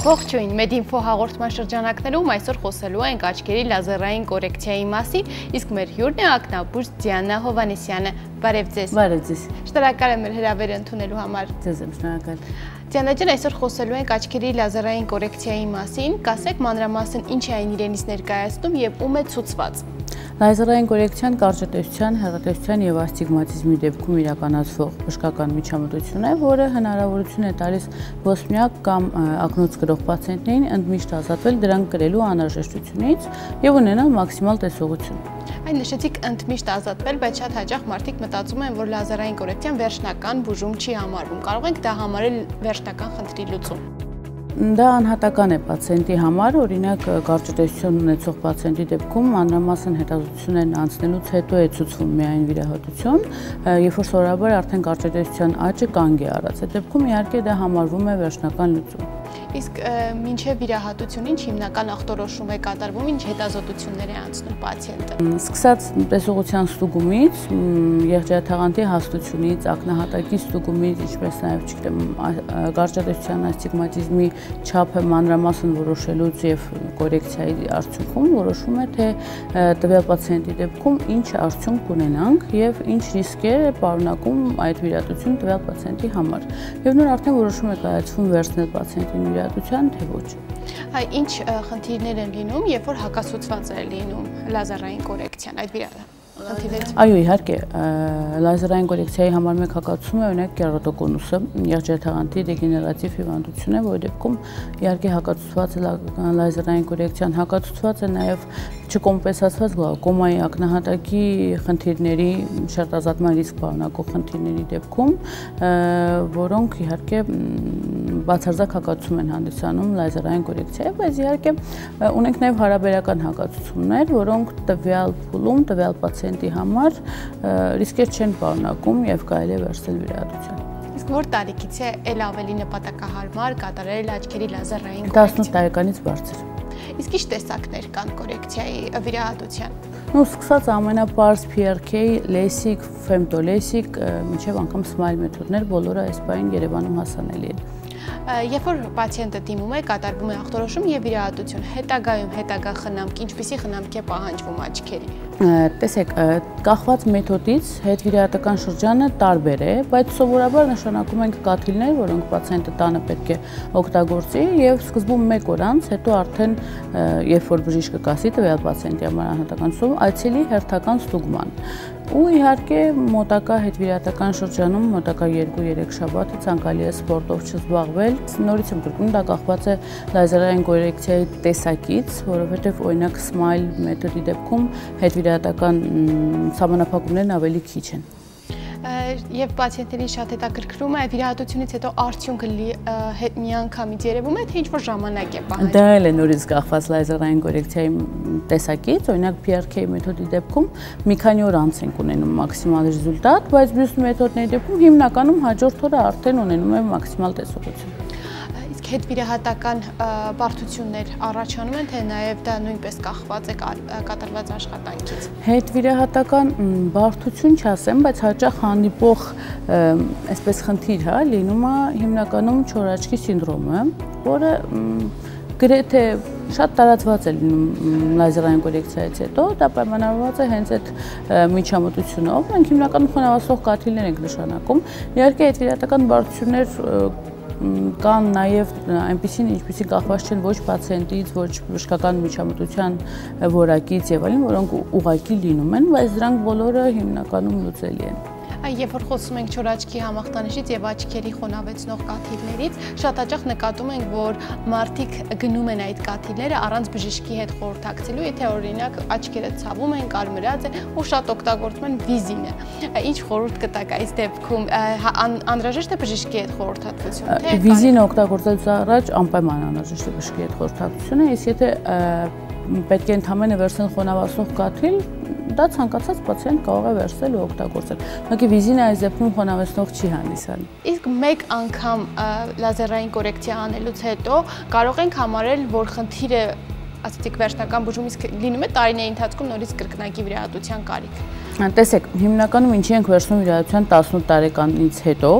Ողջույն, Մեդինֆո հաղորդման շրջանակներում այսօր խոսելու ենք աչքերի լազերային կորեկցիայի մասին, իսկ մեր հյուրն է ակնաբույժ Դիանա Հովհաննիսյանը։ Բարև ձեզ։ Բարև ձեզ։ Շնորհակալ եմ մեր հրավերը ընդունելու համար։ Ձեզ եմ շնորհակալ։ Դիանա ջան, այսօր խոսելու ենք աչքերի լազերային կորեկցիայի մասին, կասեք մանրամասն ինչ է այն իրենից ներկայացնում եւ ում է ցուցված։ Լազերային կորեկցիան կարճատեսության, հեռատեսության եւ ասթիգմատիզմի դեպքում իրականացվող բժշկական միջամտություն է, որը հնարավորություն է տալիս ոսպնյակ կամ ակնոց կրող պացիենտներին ընդմիշտ ազատվել դրանք կրելու անհրաժեշտությունից եւ ունենալ մաքսիմալ տեսողություն։ Այն նշեցիք ընդմիշտ ազատվել, բայց շատ հաճախ մարդիկ մտածում են, որ լազերային կորեկցիան վերջնական բուժում չի համարվում։ Կարող ենք դա համարել վերջնական խնդրի լուծում։ Դա անհատական է պացիենտի համար, օրինակ կարճատեսություն ունեցող պացիենտի դեպքում մանրամասն հետազոտություններն անցնելուց հետո է ցուցվում միայն վիրահատություն, երբ որ սովորաբար արդեն կարճատեսության աճը կանգ է առած։ Այդ դեպքում իհարկե դա համարվում է վերջնական լուծում։ Իսկ մինչև վիրահատություն ինչ հիմնական ախտորոշում է կատարվում, ինչ հետազոտություններ է անցնում պացիենտը։ Սկսած տեսողության ստուգումից, եղջերաթաղանթի հաստությունից, ակնահատակի ստուգումից, ինչպես նաև չգիտեմ, կարճատեսության ասթիգմատիզմի չափը մանրամասն որոշելուց եւ կորեկցիայի արդյունքում որոշում է, թե տվյալ պացիենտի դեպքում ինչ արդյունք կունենանք եւ ինչ ռիսկեր է պարունակում այդ վիրահատությունը տվյալ պացիենտի համար։ Եվ նոր արդեն որոշում է կայացվում վերցնել պացիենտին վիրահատության, թե ոչ։ Ինչ խնդիրներ են լինում, երբ որ հակասուցված է լինում լազերային կորեկցիան, այդ վիրահատությունը։ Այո, իհարկե, լազերային կորեկցիայի համար մեկ հակասում է օրինակ կերատոկոնուսը, եղջերաթաղանթի դեգեներատիվ հիվանդություն է, որի դեպքում իհարկե հակասուցված է լազերային կորեկցիան, հակասուցված է նաև չկոմպենսացված գլոկոմայի ակնահատակի խնդիրների, շերտազատման ռիսկ պարունակող խնդիրների դեպքում, որոնք իհարկե բացարձակ հակասում են հանդիսանում լազերային կորեկցիայի, բայց իհարկե ունենք նաև հարաբերական հակասություններ, որոնք տվյալ փուլում, տվյալ պացիենտի համար ռիսկեր չեն պարունակում եւ կարելի է վերցնել վիրահատության։ Իսկ որ տարիքից է ել ավելի նպատակահարմար կատարել աչքերի լազերային կորեկցիա։ 18 տարեկանից բարձր։ Իսկ ինչ տեսակներ կան կորեկցիայի վիրահատության։ Սկսած ամենապարզ PRK, LASIK, FemtoLASIK, մինչև անգամ SMILE մեթոդներ բոլորը այս պահին Երևանում հասանելի են։ Երբ որ պացիենտը դիմում է, կատարվում է ախտորոշում եւ վիրահատություն, հետագայում հետագա խնամք, ինչպիսի խնամք է պահանջվում աչքերի։ Տեսեք, կախված մեթոդից հետվիրահատական շրջանը տարբեր է, բայց սովորաբար նշանակում ենք կաթիլներ, որոնք պացիենտը տանը պետք է օգտագործի եւ սկզբում 1 օր անց, հետո արդեն երբ որ բժիշկը կասի տվյալ պացիենտի համար անհատական ստուգում, այցելի հերթական ստուգման։ Ու իհարկե մոտակա հետվիրահատական շրջանում մոտակա 2-3 շաբաթը ցանկալի է սպորտով չզբաղվել։ Նորից եմ կրկնում, դա կախված է լազերային կորեկցիայի տեսակից, որովհետև օրինակ SMILE մեթոդի դեպքում հետվիրահատական սահմանափակումներն ավելի քիչ են։ Եվ պացիենտներին շատ հետաքրքրում է վիրահատությունից հետո արդյունքը միանգամից երևում է, թե ինչ-որ ժամանակ է պահանջվում։ Դա էլ է նորից կախված լազերային կորեկցիայի տեսակից, օրինակ PRK մեթոդի դեպքում մի քանի օր անց ենք ունենում մաքսիմալ ռեզուլտատ, բայց մյուս մեթոդների դեպքում հիմնականում հաջորդ օրը արդեն ունենում է մաքսիմալ տեսողություն։ Իսկ հետվիրահատական բարդություններ առաջանում են, թե նաև դա նույնպես կախված է կատարված աշխատանքից։ Հետվիրահատական բարդություն չասեմ, բայց հաճախ հանդիպող այսպես խնդիր հա լինում է հիմնականում չորաչքի սինդրոմը, որը գրեթե շատ տարածված է լինում լազերային կորեկցիայից հետո, դա պայմանավորված է հենց այդ միջամտությունով։ Մենք հիմնականում խոնավացող կաթիլներ ենք նշանակում։ Իհարկե հետվիրահատական բարդություններ կան նաև այնպիսին, ինչպիսին կախված չեն ոչ պացիենտից, ոչ բժշկական միջամտության որակից եւ այլն, որոնք ուղղակի լինում են, բայց դրանք բոլորը հիմնականում լուծելի են։ Երբ որ խոսում ենք չորաչքի համախտանիշից եւ աչքերի խոնավեցնող կաթիլներից, շատ հաճախ նկատում ենք, որ մարդիկ գնում են այդ կաթիլները առանց բժշկի հետ խորհրդակցելու, եթե օրինակ աչքերը ցավում են, կարմրած է ու շատ օգտագործում են վիզինը։ Ինչ խորհուրդ կտաք այս դեպքում, անհրաժեշտ է բժշկի հետ խորհրդակցություն, թե վիզին օգտագործելուց առաջ անպայման անհրաժեշտ է բժշկի հետ խորհրդակցությունը, իսկ եթե պետք է ընդհանրապես վերցնել խոնավացնող կաթիլ, դա ցանկացած պացիենտ կարող է վերցնել ու օգտագործել։ Ուղղակի վիզինը այս դեպքում խոնավեցնող չի հանդիսանում։ Իսկ մեկ անգամ լազերային կորեկցիա անելուց հետո կարող ենք համարել, որ խնդիրը ասացիք վերջնական բուժում, իսկ լինում է տարիների ընթացքում նորից կրկնակի վիրահատության կարիք։ Տեսեք, հիմնականում ինչի ենք վերցնում վիրահատության 18 տարեկանից հետո,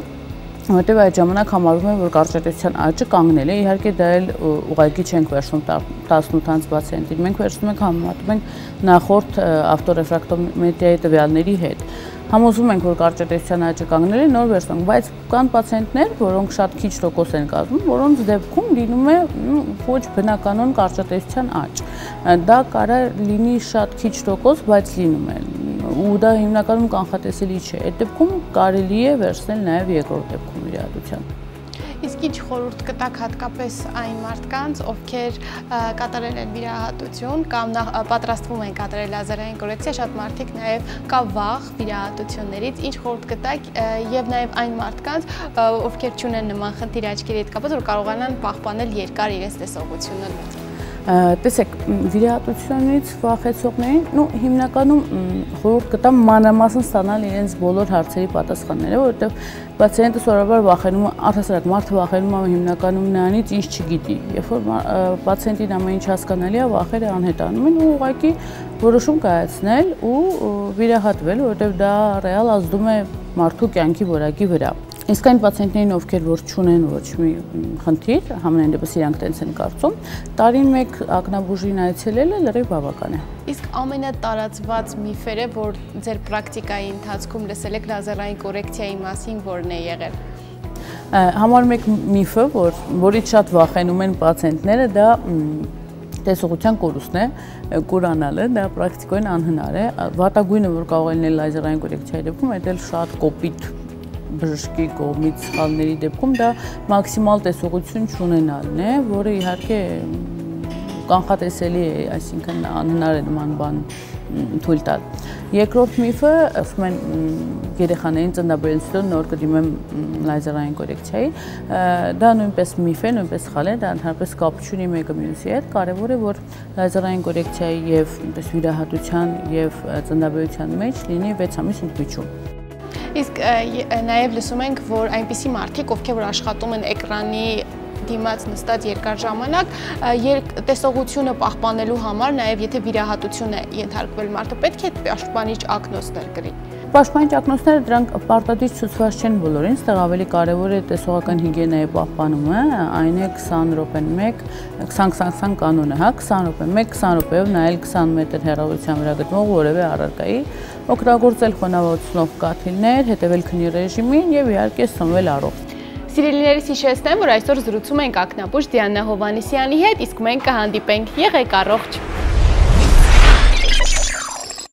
որտեղ այդ ժամանակ համարվում է, որ կարճատեսության աճը կանգնել է, իհարկե դա էլ ուղղակի չենք վերցնում 18-ից 6 ցենտին, մենք վերցնում ենք համեմատում ենք նախորդ ավտորեֆրակտոմետրիայի տվյալների հետ։ Համոզվում ենք, որ կարճատեսության աճը կանգնել է, նոր վերցնում, բայց կան պացիենտներ, որոնք շատ քիչ տոկոս են կազմում, որոնց դեպքում լինում է ոչ բնականon կարճատեսության աճ։ Դա կարող լինի շատ քիչ տոկոս, բայց լինում է։ Ու դա հիմնականում կանխատեսելի չէ։ Այդ դեպքում կարելի է վերցնել նաև երկրորդ դեպքում վիրահատության։ Իսկ ինչ խորհուրդ կտաք հատկապես այն մարդկանց, ովքեր կատարել են վիրահատություն կամ պատրաստվում են կատարել լազերային կորեկցիա, շատ մարդիկ նաև կա վախ վիրահատություններից, ինչ խորհուրդ կտաք եւ նաև այն մարդկանց, ովքեր չունեն նման խնդիր աչքերի հետ կապված, որ կարողանան պահպանել երկար իրենց տեսողությունը։ Տեսեք, վիրահատությունից վախեցողներին, հիմնականում խորհուրդ կտամ մանրամասն ստանալ իրենց բոլոր հարցերի պատասխանները, որովհետև պացիենտը սովորաբար վախենում է, առհասարակ մարդը վախենում է հիմնականում նրանից, ինչ չգիտի։ Երբ որ պացիենտին ամեն ինչ հասկանալի է, վախերը անհետանում են ու ուղղակի որոշում կայացնել ու վիրահատվել, որովհետև դա ռեալ ազդում է մարդու կյանքի որակի վրա։ Իսկ այն պացիենտներին, ովքեր որ չունեն ոչ մի խնդիր, համենայն դեպս իրանք տենց են կարծում, տարին մեկ ակնաբուժին այցելելը լրիվ բավական է։ Իսկ ամենատարածված միֆերը, որ ձեր պրակտիկայի ընթացքում լսել եք լազերային կորեկցիայի մասին, որն է եղել։ Համար մեկ միֆը, որից շատ վախենում են պացիենտները, դա տեսողության կորուստն է, կուրանալը, դա պրակտիկորեն անհնար է։ Վատագույնը, որ կարող է լինել լազերային կորեկցիայի դեպքում, այդ էլ շատ կոպիտ բժշկի կողմից սխալների դեպքում դա մաքսիմալ տեսողություն չունենալն է, որը իհարկե կանխատեսելի է, այսինքն անհնար է նման բան թույլ տալ։ Երկրորդ միֆը, ասում են երեխաներին ծննդաբերելուց նոր կդիմեմ լազերային կորեկցիայի, դա նույնպես միֆ է, նույնպես սխալ է, դա ընդհանրապես կապ չունի մեկը մյուսի հետ, կարևոր է, որ լազերային կորեկցիայի եւ վիրահատության եւ ծննդաբերության մեջ լինի 6 ամիս ընդմիջում։ Իսկ նաև լսում ենք, որ այնպիսի մարդիկ, ովքեր որ աշխատում են էկրանի դիմաց նստած երկար ժամանակ, տեսողությունը պահպանելու համար, նաև եթե վիրահատություն է ենթարկվել մարդը, պետք է պաշտպանիչ ակնոցներ կրի։ Պաշտպանիչ ակնոցները դրանք պարտադիր ցուցված չեն բոլորին, այստեղ ավելի կարևոր է տեսողական հիգիենայի պահպանումը, այն է 20 րոպեն 20-20-20 կանոնը, 20 րոպե 20 րոպեով նայել 20 մետր հեռավորության վրա գտնվող որևէ առարկայի, օգտագործել խոնավացնող կաթիլներ, հետևել քնի ռեժիմին եւ իհարկե սնվել առողջ։ Սիրելիներիս հիշեցնեմ, որ այսօր զրուցում ենք ակնաբույժ Դիանա Հովհաննիսյանի հետ, իսկ մենք կհանդիպենք, եղեք առողջ։